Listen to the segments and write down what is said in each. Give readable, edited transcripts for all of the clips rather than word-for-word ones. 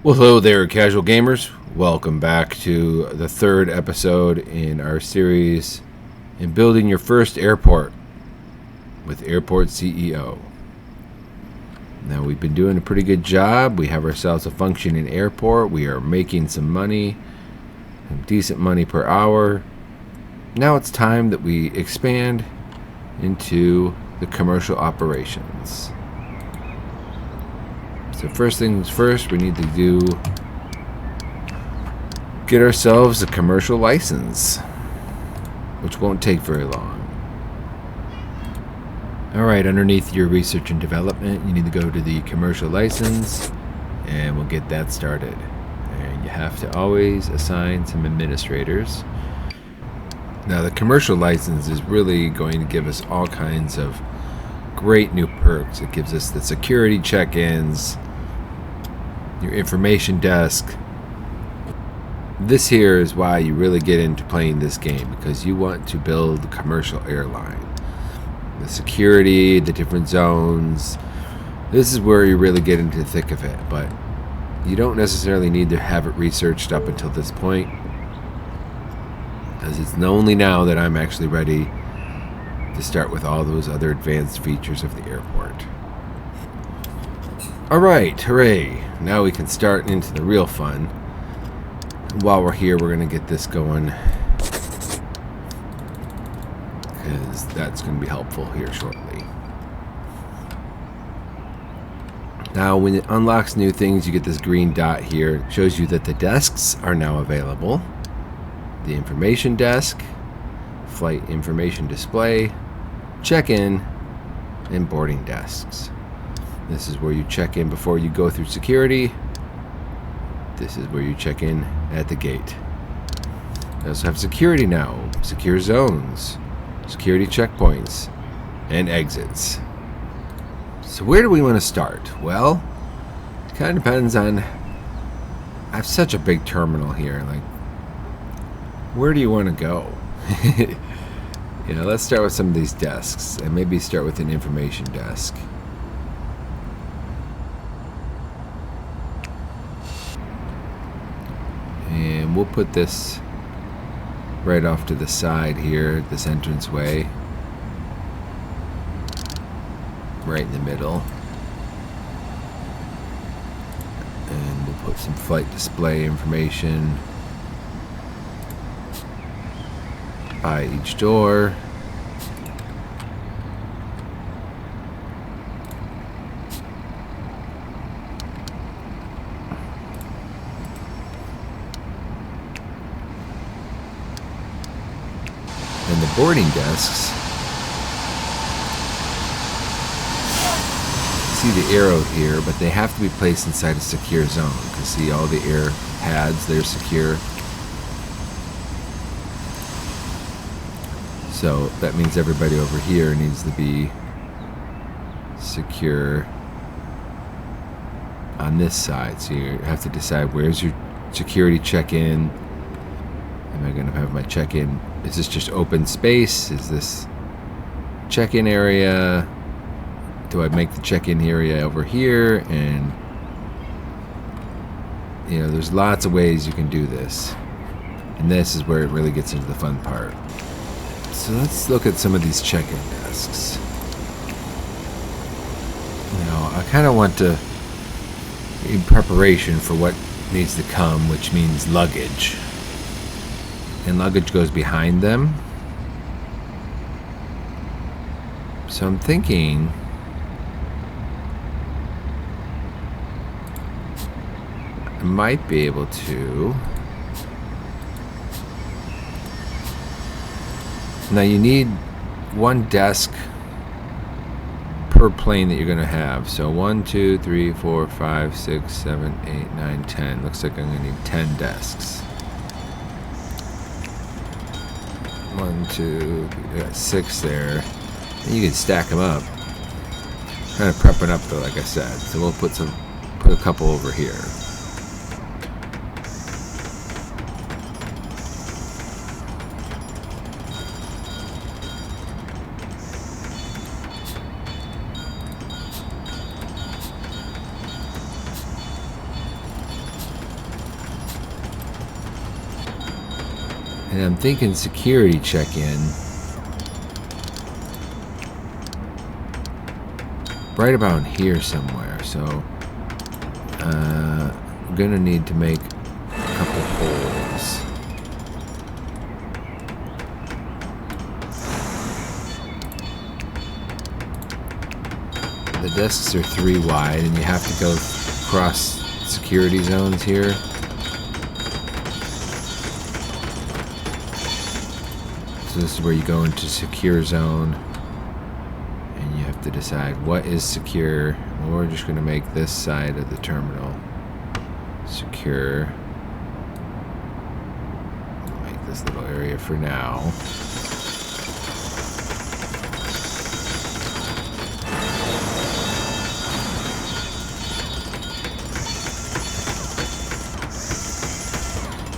Well, hello there, casual gamers. Welcome back to the third episode in our series in building your first airport with Airport CEO. Now, we've been doing a pretty good job. We have ourselves a functioning airport. We are making some money, some decent money per hour. Now it's time that we expand into the commercial operations. So first things first, we need to get ourselves a commercial license, which won't take very long. Alright, underneath your research and development, you need to go to the commercial license, and we'll get that started. And you have to always assign some administrators. Now, the commercial license is really going to give us all kinds of great new perks. It gives us the security check-ins, your information desk. This here is why you really get into playing this game, because you want to build a commercial airline. The security, the different zones, this is where you really get into the thick of it, but you don't necessarily need to have it researched up until this point, because it's only now that I'm actually ready to start with all those other advanced features of the airport. Alright, hooray! Now we can start into the real fun. While we're here, we're going to get this going, because that's going to be helpful here shortly. Now, when it unlocks new things, you get this green dot here. It shows you that the desks are now available. The information desk, flight information display, check-in, and boarding desks. This is where you check in before you go through security. This is where you check in at the gate. We also have security now, secure zones, security checkpoints, and exits. So where do we want to start? Well, it kind of depends on... I have such a big terminal here. Like, where do you want to go? Let's start with some of these desks, and maybe start with an information desk. And we'll put this right off to the side here, this entranceway, right in the middle. And we'll put some flight display information by each door. And the boarding desks, see the arrow here, but they have to be placed inside a secure zone, because see all the air pads, they're secure. So that means everybody over here needs to be secure on this side. So you have to decide, where's your security check-in? Am I going to have my check-in? Is this just open space? Is this check-in area? Do I make the check-in area over here? And there's lots of ways you can do this. And this is where it really gets into the fun part. So let's look at some of these check-in desks. I kind of want to, in preparation for what needs to come, which means luggage. And luggage goes behind them. So I'm thinking I might be able to. Now you need one desk per plane that you're going to have. So 1, 2, 3, 4, 5, 6, 7, 8, 9, 10. Looks like I'm going to need 10 desks. 1, 2, we got 6 there. And you can stack them up. Kind of prepping up though, like I said. So we'll put a couple over here. And I'm thinking security check-in right about here somewhere. So I'm gonna need to make a couple holes. The desks are 3 wide, and you have to go across security zones here. So this is where you go into secure zone, and you have to decide what is secure. Well, we're just going to make this side of the terminal secure. We'll make this little area for now.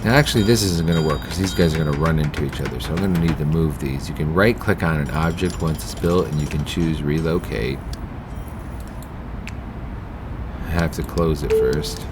Now actually this isn't going to work because these guys are going to run into each other, so I'm going to need to move these. You can right click on an object once it's built and you can choose relocate. I have to close it first.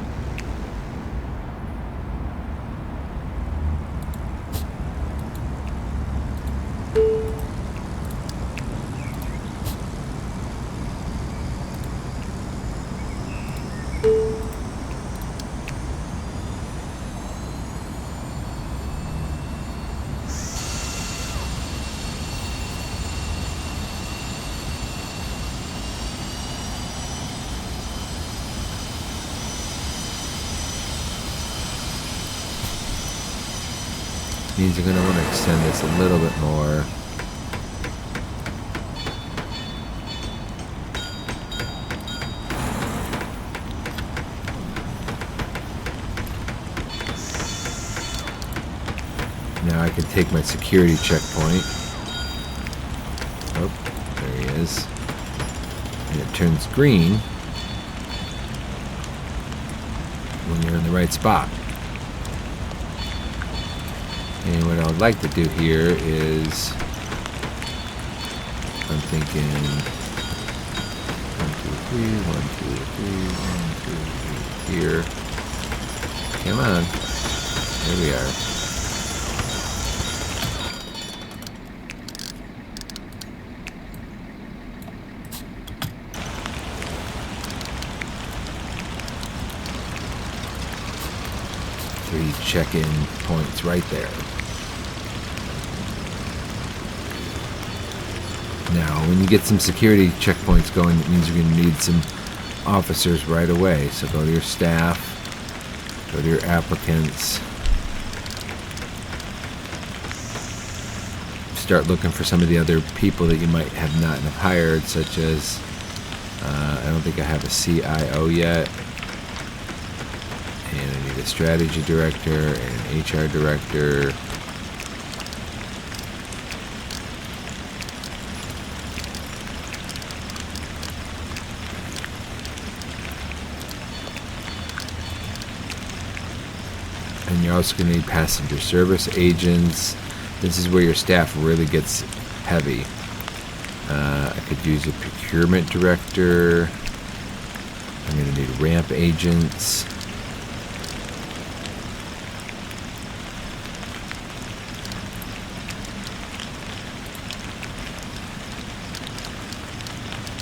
Means you're going to want to extend this a little bit more. Now I can take my security checkpoint. Oh, there he is. And it turns green when you're in the right spot. And what I would like to do here is, I'm thinking 1, 2, 3, 1, 2, 3, 1, 2, 3, here. Come on. Here we are. Check-in points right there. Now, when you get some security checkpoints going, it means you're going to need some officers right away. So go to your staff, go to your applicants, start looking for some of the other people that you might have not have hired, such as, I don't think I have a CIO yet. And I need a strategy director and an HR director. And you're also going to need passenger service agents. This is where your staff really gets heavy. I could use a procurement director. I'm going to need ramp agents.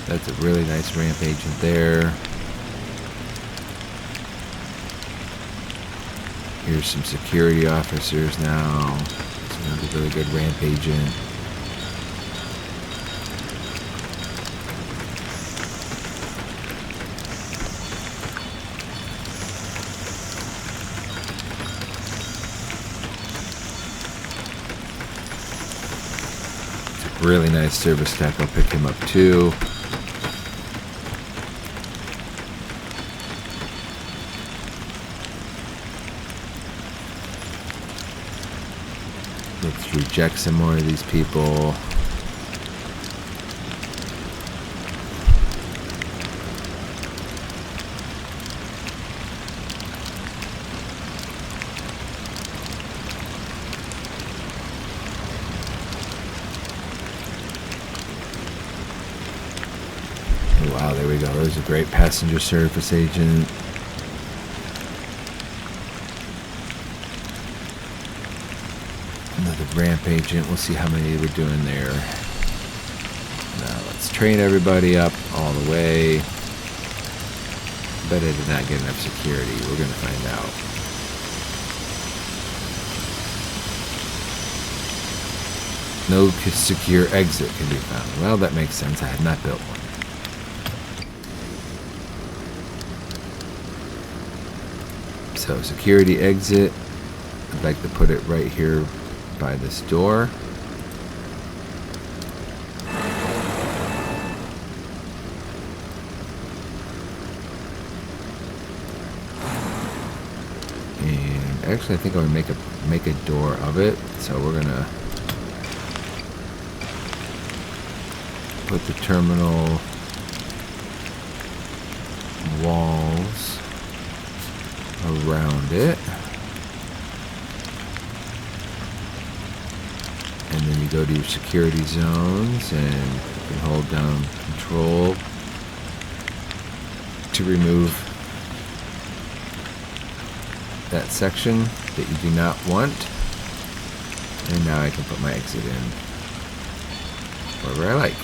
That's a really nice ramp agent there. Here's some security officers now. It's another really good ramp agent. It's a really nice service tech. I'll pick him up too. Let's reject some more of these people. Oh, wow, there we go. There's a great passenger service agent. Another ramp agent. We'll see how many we're doing there. Now let's train everybody up all the way. Bet I did not get enough security. We're going to find out. No secure exit can be found. Well, that makes sense. I had not built one. So, security exit. I'd like to put it right here by this door. And actually, I think I'm gonna make a door of it. So we're gonna put the terminal walls around it. And then you go to your security zones and you can hold down control to remove that section that you do not want. And now I can put my exit in wherever I like.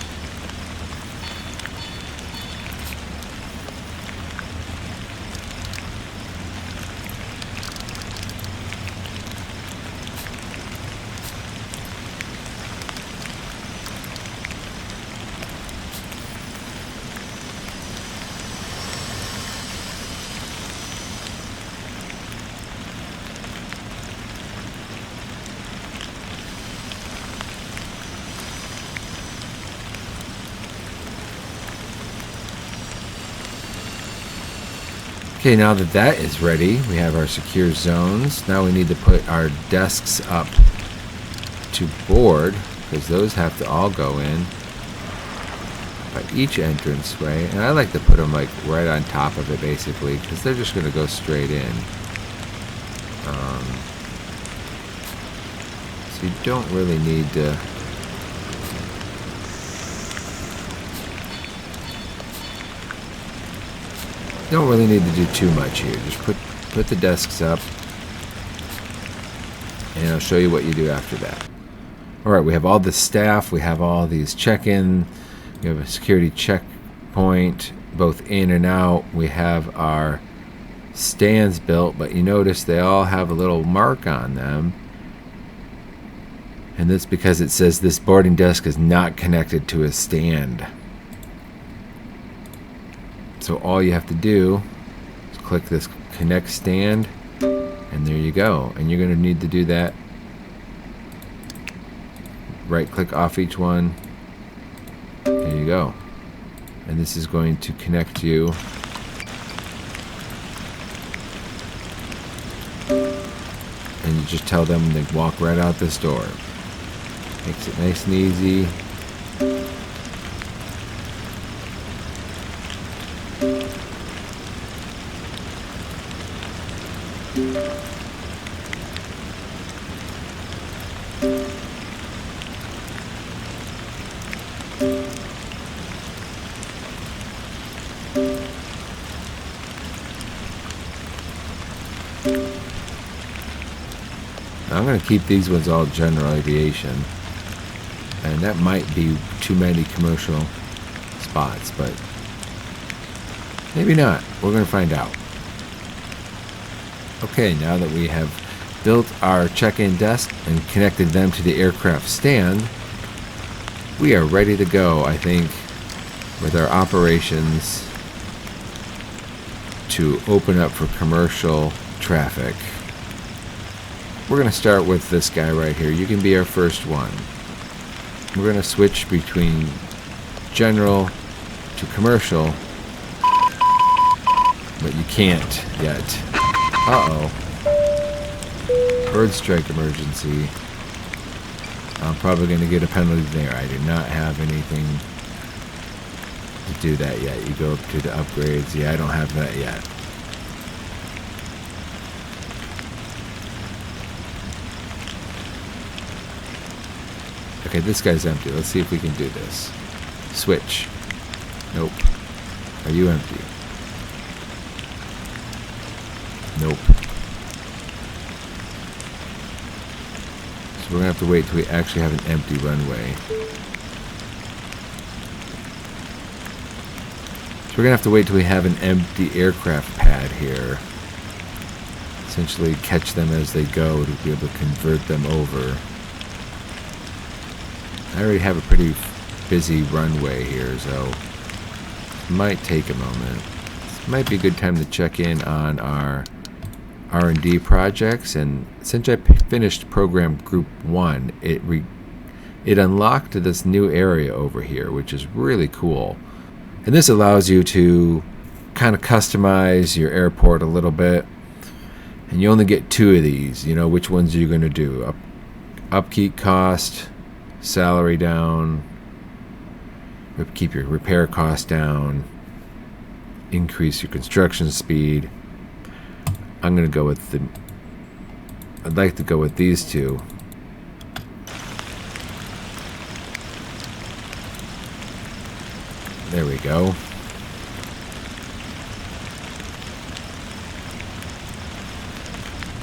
Okay, now that that is ready, we have our secure zones. Now we need to put our desks up to board, because those have to all go in by each entranceway. And I like to put them like right on top of it, basically, because they're just going to go straight in. So you don't really need to... Don't really need to do too much here. Just put the desks up, and I'll show you what you do after that. All right, we have all the staff. We have all these check-in. We have a security checkpoint, both in and out. We have our stands built, but you notice they all have a little mark on them. And that's because it says this boarding desk is not connected to a stand. So all you have to do is click this connect stand, and there you go. And you're going to need to do that. Right click off each one. There you go. And this is going to connect you. And you just tell them to walk right out this door. Makes it nice and easy. I'm going to keep these ones all general aviation, and that might be too many commercial spots, but maybe not. We're going to find out. Okay, now that we have built our check-in desk and connected them to the aircraft stand, we are ready to go, I think, with our operations to open up for commercial traffic. We're going to start with this guy right here. You can be our first one. We're going to switch between general to commercial, but you can't yet. Uh-oh. Bird strike emergency. I'm probably going to get a penalty there. I do not have anything to do that yet. You go up to the upgrades. Yeah, I don't have that yet. Okay, this guy's empty. Let's see if we can do this. Switch. Nope. Are you empty? Nope. So we're going to have to wait till we actually have an empty runway. So we're going to have to wait till we have an empty aircraft pad here. Essentially catch them as they go to be able to convert them over. I already have a pretty busy runway here, so it might take a moment. This might be a good time to check in on our R&D projects, and since I finished program group 1, it unlocked this new area over here, which is really cool. And this allows you to kind of customize your airport a little bit, and you only get 2 of these. You know, which ones are you going to do? Upkeep cost, salary down, keep your repair cost down, increase your construction speed. I'm going to go with I'd like to go with these 2. There we go.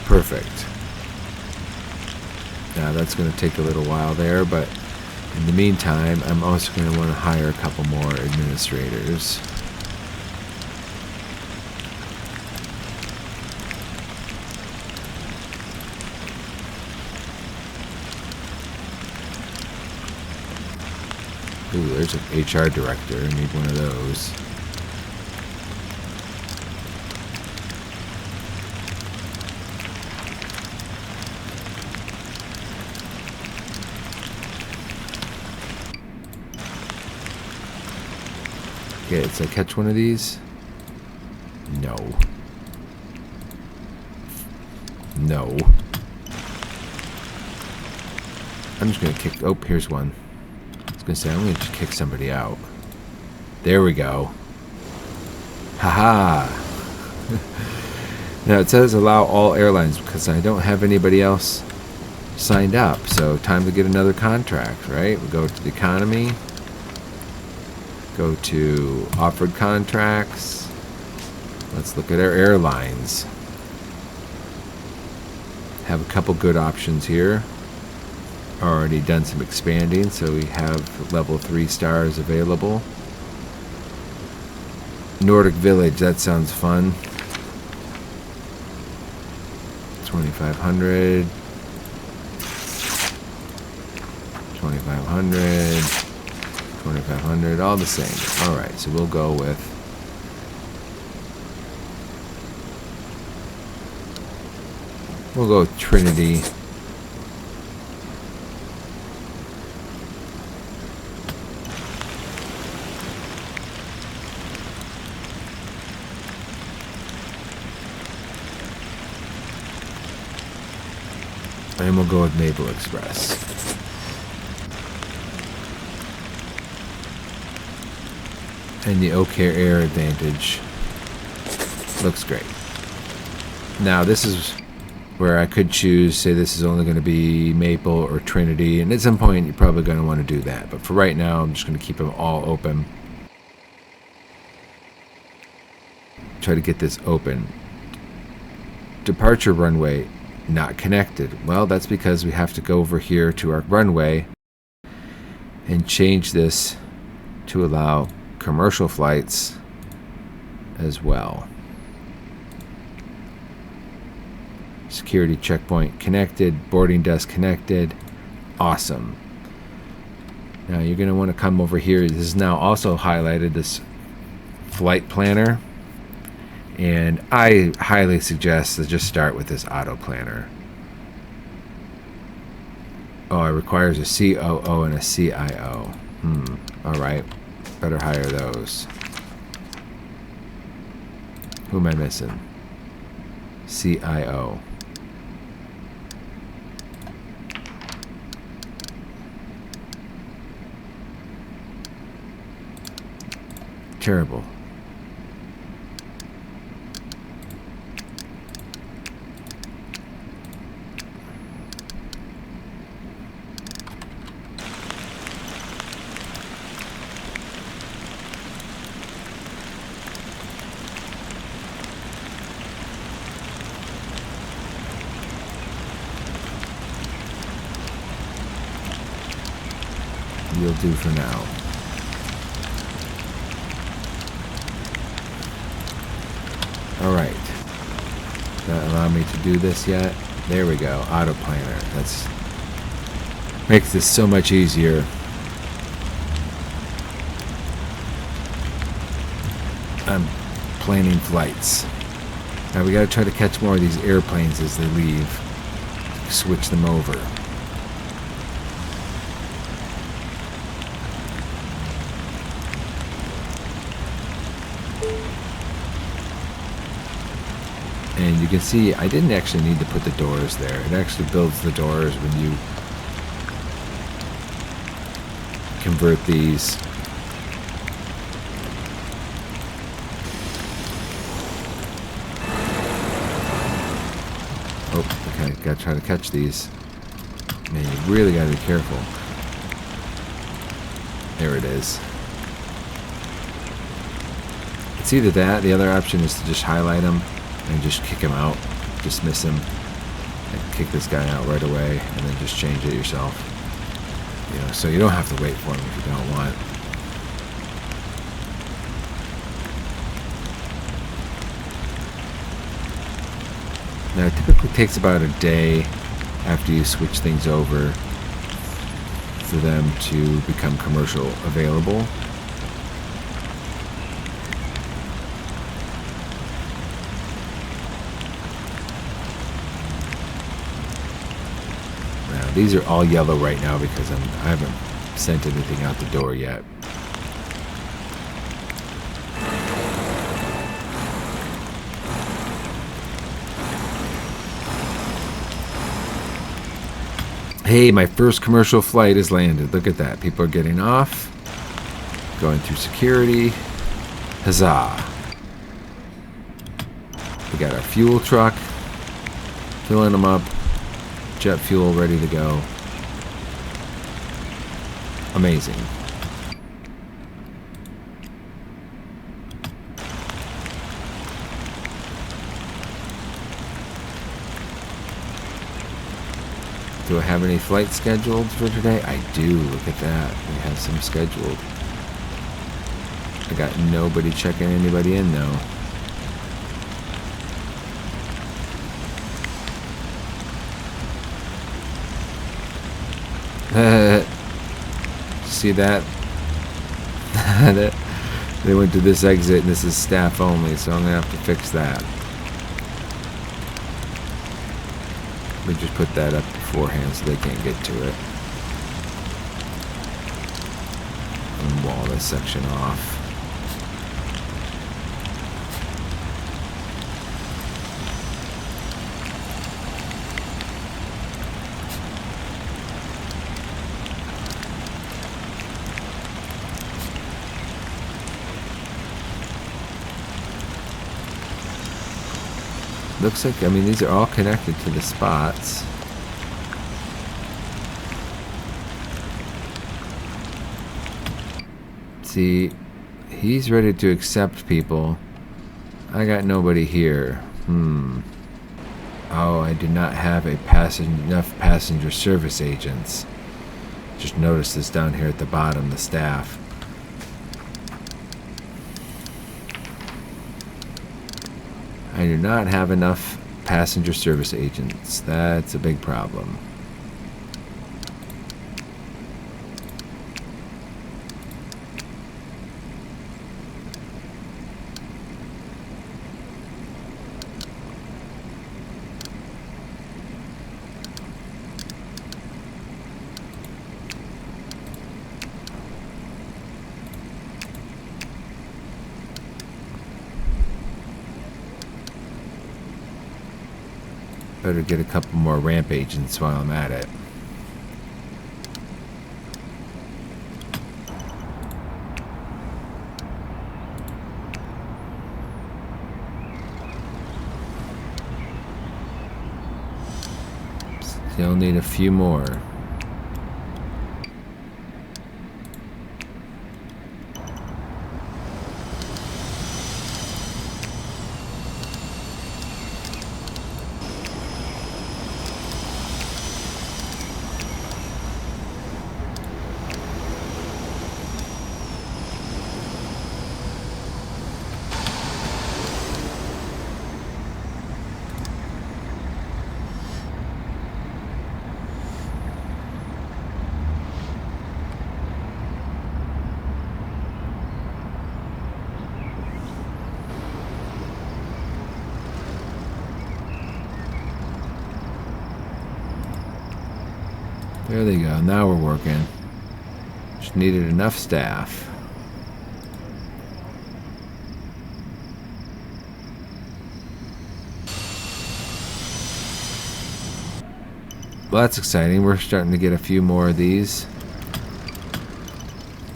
Perfect. Now that's going to take a little while there, but in the meantime, I'm also going to want to hire a couple more administrators. Ooh, there's an HR director. I need one of those. Okay, so catch one of these. No. No. I'm just going to kick... Oh, here's one. I was going to say, I'm going to kick somebody out. There we go. Haha. Now, it says allow all airlines because I don't have anybody else signed up. So, time to get another contract, right? We go to the economy. Go to offered contracts. Let's look at our airlines. Have a couple good options here. Already done some expanding, so we have level 3 stars available. Nordic Village, that sounds fun. 2,500. 2,500. 2,500, all the same. Alright, so we'll go with Trinity. And we'll go with Naval Express. And the O'Care Air Advantage looks great. Now this is where I could choose, say this is only going to be Maple or Trinity, and at some point you're probably going to want to do that. But for right now, I'm just going to keep them all open. Try to get this open. Departure runway not connected. Well, that's because we have to go over here to our runway and change this to allow commercial flights as well. Security checkpoint connected, boarding desk connected. Awesome. Now you're going to want to come over here. This is now also highlighted, this flight planner. And I highly suggest to just start with this auto planner. Oh, it requires a COO and a CIO. Alright. Better hire those. Who am I missing? CIO. Terrible. you'll do for now. Alright. Does that allow me to do this yet? There we go. Auto planner. That's makes this so much easier. I'm planning flights. Now we gotta try to catch more of these airplanes as they leave. Switch them over. And you can see I didn't actually need to put the doors there. It actually builds the doors when you convert these. Oh, okay, gotta try to catch these. Man, you really gotta be careful. There it is. It's either that, the other option is to just highlight them and just kick him out, dismiss him, and kick this guy out right away, and then just change it yourself. You know, so you don't have to wait for him if you don't want. Now, it typically takes about a day after you switch things over for them to become commercial available. These are all yellow right now because I haven't sent anything out the door yet. Hey, my first commercial flight has landed. Look at that. People are getting off, going through security. Huzzah. We got our fuel truck, filling them up. Jet fuel ready to go. Amazing. Do I have any flights scheduled for today? I do. Look at that. We have some scheduled. I got nobody checking anybody in though. See that? They went to this exit and this is staff only, so I'm gonna have to fix that. We just put that up beforehand so they can't get to it. And wall this section off. Looks like, I mean, these are all connected to the spots. See, he's ready to accept people. I got nobody here. Oh, I do not have enough passenger service agents. Just notice this down here at the bottom, the staff. I do not have enough passenger service agents. That's a big problem. Better get a couple more ramp agents while I'm at it. Still need a few more. There they go. Now we're working. Just needed enough staff. Well, that's exciting. We're starting to get a few more of these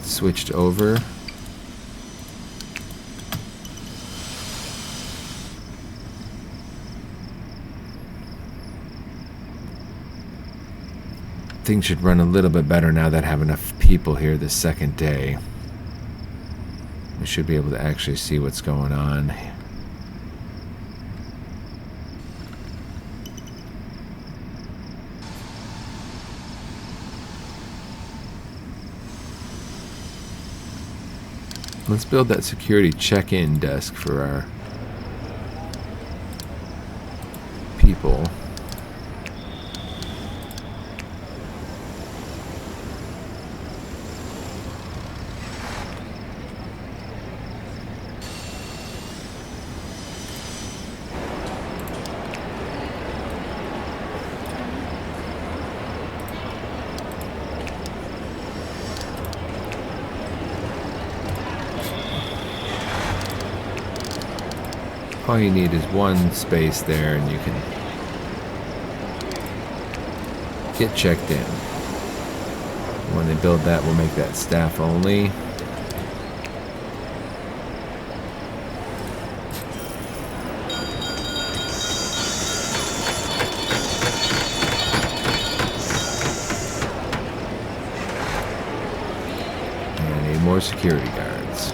switched over. Things should run a little bit better now that I have enough people here this second day. We should be able to actually see what's going on. Let's build that security check-in desk for our people. All you need is one space there and you can get checked in. When they build that, we'll make that staff only. And I need more security guards.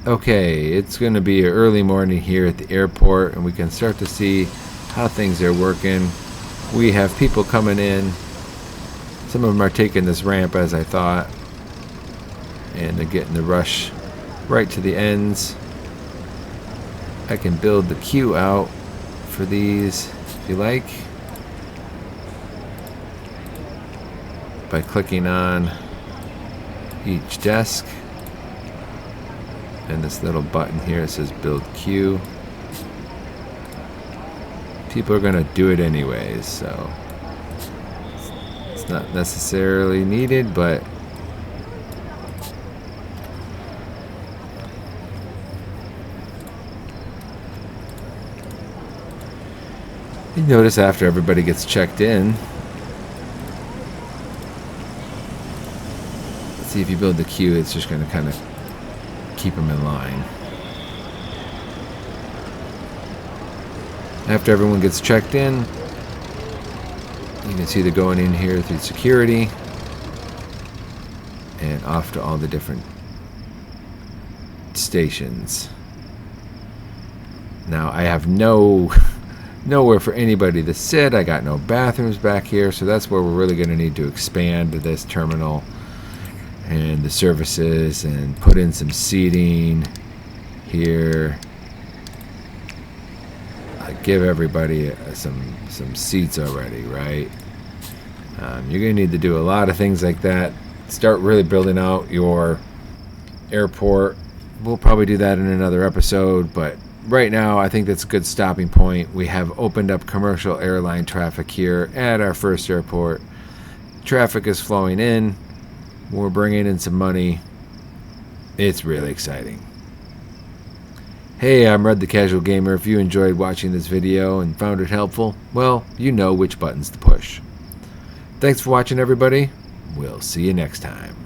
Okay, it's going to be an early morning here at the airport, and we can start to see how things are working. We have people coming in. Some of them are taking this ramp as I thought, and they're getting the rush right to the ends. I can build the queue out for these if you like by clicking on each desk. And this little button here says build queue. People are going to do it anyways, so it's not necessarily needed, but you notice after everybody gets checked in, let's see, if you build the queue, it's just going to kind of keep them in line. After everyone gets checked in, you can see they're going in here through security and off to all the different stations. Now I have nowhere for anybody to sit. I got no bathrooms back here, so that's where we're really going to need to expand this terminal and the services and put in some seating here. Give everybody some seats already, right? You're gonna need to do a lot of things like that. Start really building out your airport. We'll probably do that in another episode, but right now I think that's a good stopping point. We have opened up commercial airline traffic here at our first airport. Traffic is flowing in. We're bringing in some money. It's really exciting. Hey, I'm Red the Casual Gamer. If you enjoyed watching this video and found it helpful, well, you know which buttons to push. Thanks for watching, everybody. We'll see you next time.